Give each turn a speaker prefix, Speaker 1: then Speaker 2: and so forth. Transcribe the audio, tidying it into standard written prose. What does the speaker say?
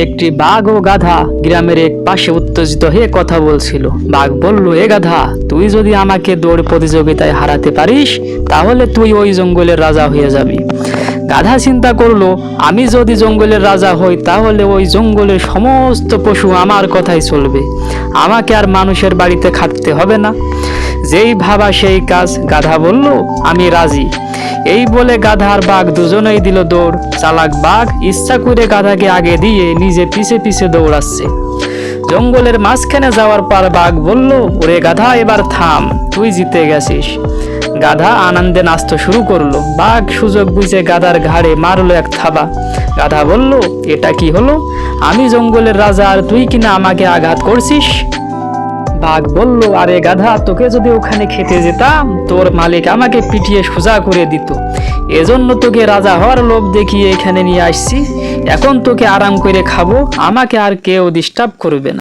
Speaker 1: একটি বাঘ ও গাধা গ্রামের এক পাশে উত্তেজিত হয়ে কথা বলছিল। বাঘ বলল, এ গাধা, তুই যদি আমাকে দৌড় প্রতিযোগিতায় হারাতে পারিস তাহলে তুই ওই জঙ্গলের রাজা হয়ে যাবি। গাধা চিন্তা করলো, আমি যদি জঙ্গলের রাজা হই তাহলে ওই জঙ্গলের সমস্ত পশু আমার কথাই চলবে, আমাকে আর মানুষের বাড়িতে খাটতে হবে না। যেই ভাবা সেই কাজ। গাধা বলল, আমি রাজি। এই বলে গাধা আর বাঘ দুজনেই দিল দৌড়। চালাক বাঘ ইচ্ছা করে গাধাকে আগে দিয়ে নিজে পিছে পিছে দৌড়াচ্ছে। জঙ্গলের মাঝখানে যাওয়ার পর বাঘ বলল, ওরে গাধা, এবার থাম, তুই জিতে গেছিস। গাধা আনন্দে নাচতে শুরু করলো। বাঘ সুযোগ বুঝে গাধার ঘাড়ে মারলো এক থাবা। গাধা বলল, এটা কি হলো? আমি জঙ্গলের রাজা আর তুই কিনা আমাকে আঘাত করছিস। বাঘ বলল, আরে গাধা, তোকে যদি ওখানে খেতে যেতাম তোর মালিক আমাকে পিটিয়ে সোজা করে দিত, এজন্য তোকে রাজা হওয়ার লোভ দেখিয়ে এখানে নিয়ে আসছি। এখন তোকে আরাম করে খাবো, আমাকে আর কেউ ডিস্টার্ব করবে না।